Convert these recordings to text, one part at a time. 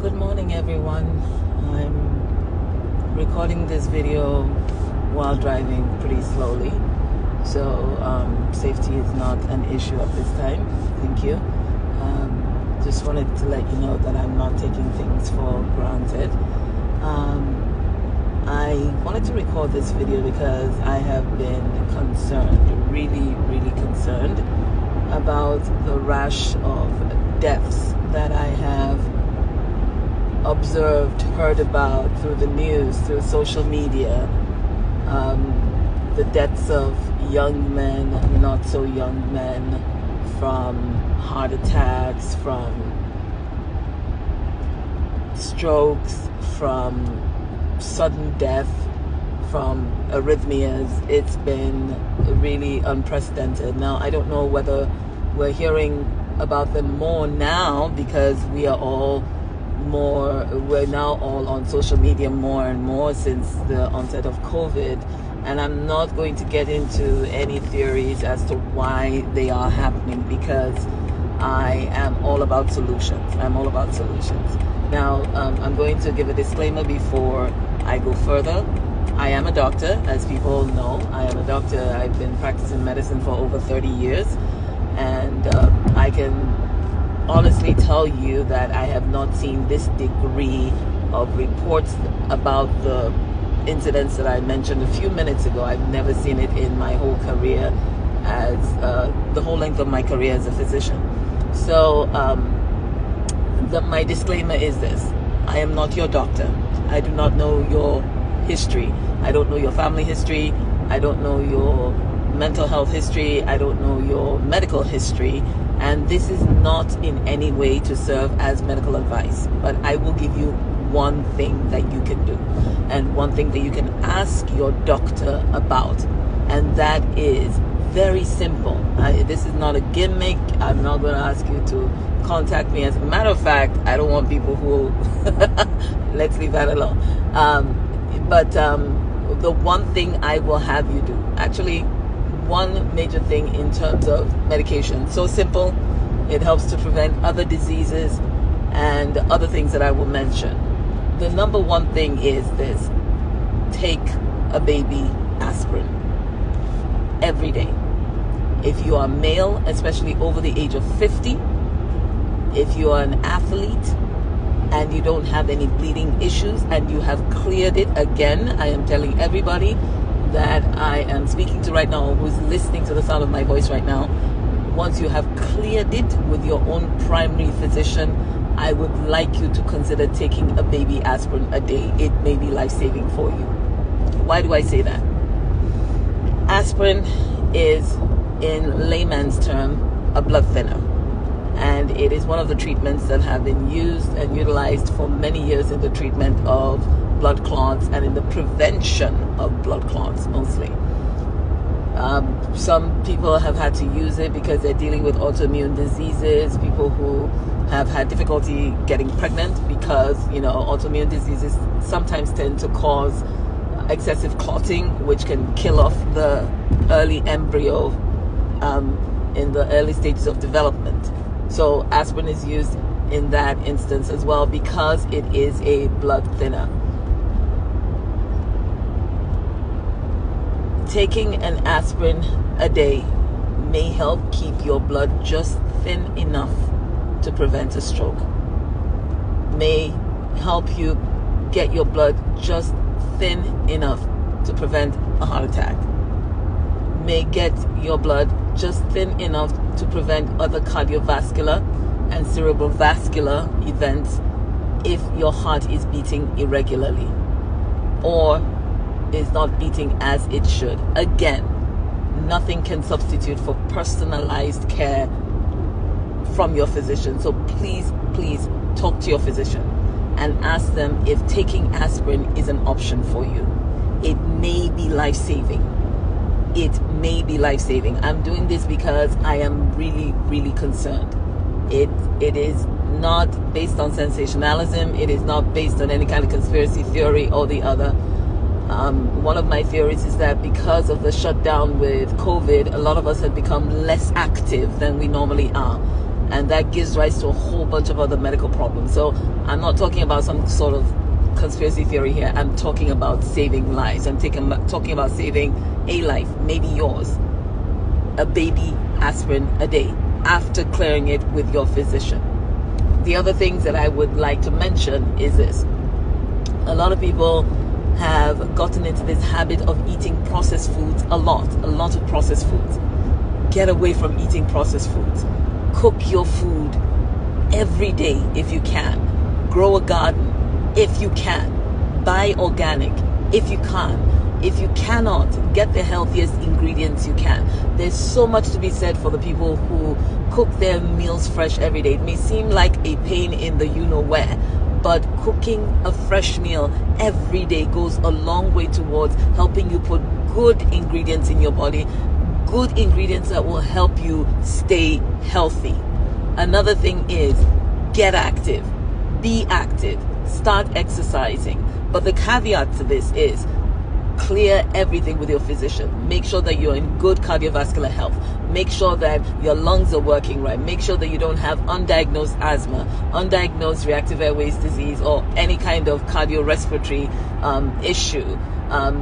Good morning, everyone. I'm recording this video while driving pretty slowly, so safety is not an issue at this time. Thank you. Just wanted to let you know that I'm not taking things for granted. I wanted to record this video because I have been concerned, really concerned about the rash of deaths that I have observed, heard about through the news, through social media. The deaths of young men, not so young men, from heart attacks, from strokes, from sudden death, from arrhythmias. It's been really unprecedented. Now, I don't know whether we're hearing about them more now because we're now all on social media more and more since the onset of COVID. And I'm not going to get into any theories as to why they are happening because I am all about solutions. Now, I'm going to give a disclaimer before I go further. I am a doctor, as people know. I am a doctor. I've been practicing medicine for over 30 years. And I can honestly tell you that I have not seen this degree of reports about the incidents that I mentioned a few minutes ago. I've never seen it in my whole career, as the whole length of my career as a physician. So my disclaimer is this: I am not your doctor. I do not know your history. I don't know your family history. I don't know your mental health history. I don't know your medical history. And this is not in any way to serve as medical advice, but I will give you one thing that you can do and one thing that you can ask your doctor about, and that is very simple. This is not a gimmick. I'm not going to ask you to contact me. As a matter of fact, I don't want people who let's leave that alone. But the one thing I will have you do, actually one major thing in terms of medication, so simple, it helps to prevent other diseases and other things that I will mention. The number one thing is this: take a baby aspirin every day. If you are male, especially over the age of 50, if you are an athlete and you don't have any bleeding issues and you have cleared it, again, I am telling everybody that I am speaking to right now, who's listening to the sound of my voice right now, once you have cleared it with your own primary physician, I would like you to consider taking a baby aspirin a day. It may be life-saving for you. Why do I say that? Aspirin is, in layman's term, a blood thinner. And it is one of the treatments that have been used and utilized for many years in the treatment of blood clots and in the prevention of blood clots mostly. Some people have had to use it because they're dealing with autoimmune diseases, people who have had difficulty getting pregnant because, autoimmune diseases sometimes tend to cause excessive clotting, which can kill off the early embryo in the early stages of development. So aspirin is used in that instance as well because it is a blood thinner. Taking an aspirin a day may help keep your blood just thin enough to prevent a stroke. May help you get your blood just thin enough to prevent a heart attack. May get your blood just thin enough to prevent other cardiovascular and cerebrovascular events if your heart is beating irregularly or is not beating as it should. Again, nothing can substitute for personalized care from your physician. So please talk to your physician and ask them if taking aspirin is an option for you. It may be life-saving. It may be life-saving. I'm doing this because I am really concerned. It is not based on sensationalism. It is not based on any kind of conspiracy theory or the other. One of my theories is that because of the shutdown with COVID, a lot of us have become less active than we normally are. and that gives rise to a whole bunch of other medical problems. So I'm not talking about some sort of conspiracy theory here. I'm talking about saving lives. I'm talking about saving a life, maybe yours. A baby aspirin a day after clearing it with your physician. The other things that I would like to mention is this. A lot of people have gotten into this habit of eating processed foods a lot of processed foods. Get away from eating processed foods. Cook your food every day if you can. Grow a garden if you can. Buy organic if you can. If you cannot, get the healthiest ingredients you can. There's so much to be said for the people who cook their meals fresh every day. It may seem like a pain in the you-know-where, but cooking a fresh meal every day goes a long way towards helping you put good ingredients in your body, good ingredients that will help you stay healthy. Another thing is get active, be active, start exercising. But the caveat to this is clear everything with your physician. Make sure that you're in good cardiovascular health. Make sure that your lungs are working right. Make sure that you don't have undiagnosed asthma, undiagnosed reactive airways disease, or any kind of cardiorespiratory issue.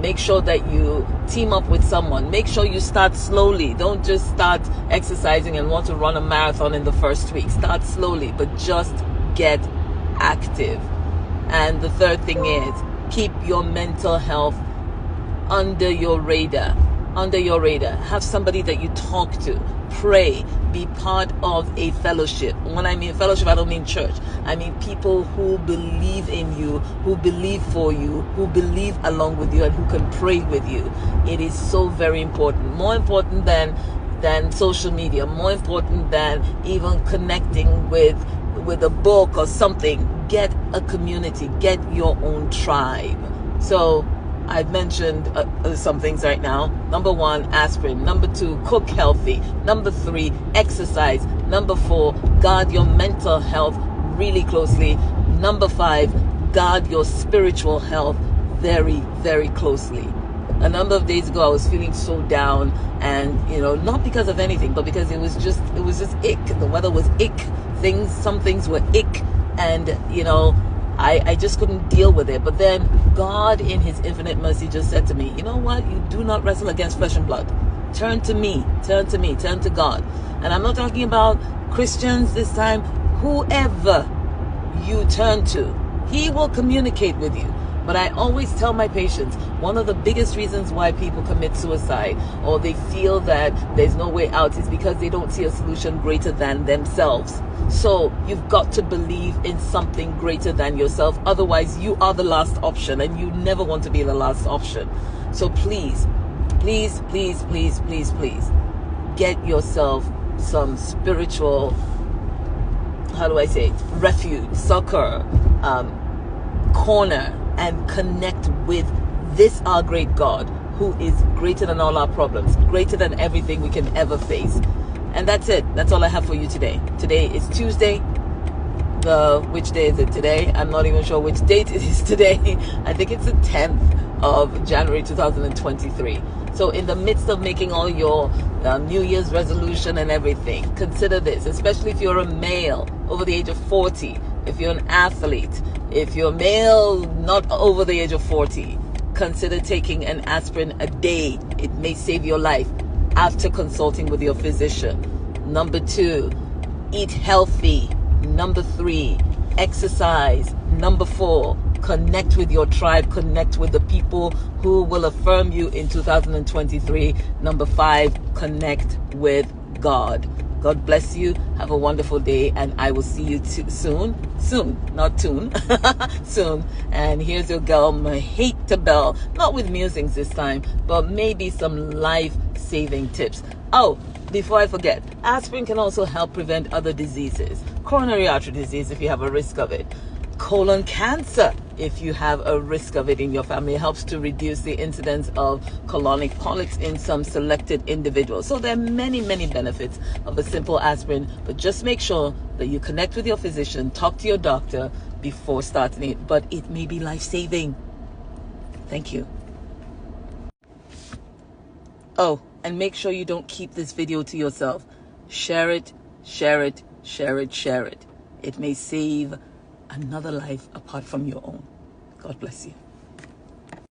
Make sure that you team up with someone. Make sure you start slowly. Don't just start exercising and want to run a marathon in the first week. Start slowly, but just get active. And the third thing is keep your mental health under your radar. Have somebody that you talk to. Pray. Be part of a fellowship. When I mean fellowship, I don't mean church. I mean people who believe in you, who believe for you, who believe along with you, and who can pray with you. It is so very important. More important than social media. More important than even connecting with a book or something. Get a community. Get your own tribe. So I've mentioned some things right now. Number 1, aspirin. Number 2, cook healthy. Number 3, exercise. Number 4, guard your mental health really closely. Number 5, guard your spiritual health very, very closely. A number of days ago, I was feeling so down, and not because of anything, but because it was just ick. The weather was ick. Some things were ick, and I just couldn't deal with it. But then God in his infinite mercy just said to me, you know what? You do not wrestle against flesh and blood. Turn to me, turn to God. And I'm not talking about Christians this time. Whoever you turn to, he will communicate with you. But I always tell my patients, one of the biggest reasons why people commit suicide or they feel that there's no way out is because they don't see a solution greater than themselves. So you've got to believe in something greater than yourself. Otherwise, you are the last option, and you never want to be the last option. So please, please, please, please, please, please, get yourself some spiritual, refuge, succor, corner, and connect with this our great God, who is greater than all our problems, greater than everything we can ever face. And that's it. That's all I have for you today. Today is Tuesday. Which day is it today? I'm not even sure which date it is today. I think it's the 10th of January 2023. So in the midst of making all your New Year's resolution and everything, consider this, especially if you're a male over the age of 40, if you're an athlete, if you're male not over the age of 40, consider taking an aspirin a day. It may save your life after consulting with your physician. Number 2, eat healthy. Number 3, exercise. Number 4, connect with your tribe, connect with the people who will affirm you in 2023. Number 5, connect with God. God bless you. Have a wonderful day, and I will see you soon. Soon, not soon. Soon. And here's your girl, Mahita Bell. Not with musings this time, but maybe some life-saving tips. Oh, before I forget, aspirin can also help prevent other diseases. Coronary artery disease if you have a risk of it. Colon cancer if you have a risk of it in your family. It helps to reduce the incidence of colonic polyps in some selected individuals. So there are many, many benefits of a simple aspirin, but just make sure that you connect with your physician, talk to your doctor before starting it, but it may be life-saving. Thank you. Oh, and make sure you don't keep this video to yourself. Share it, Share it, share it. It may save another life apart from your own. God bless you.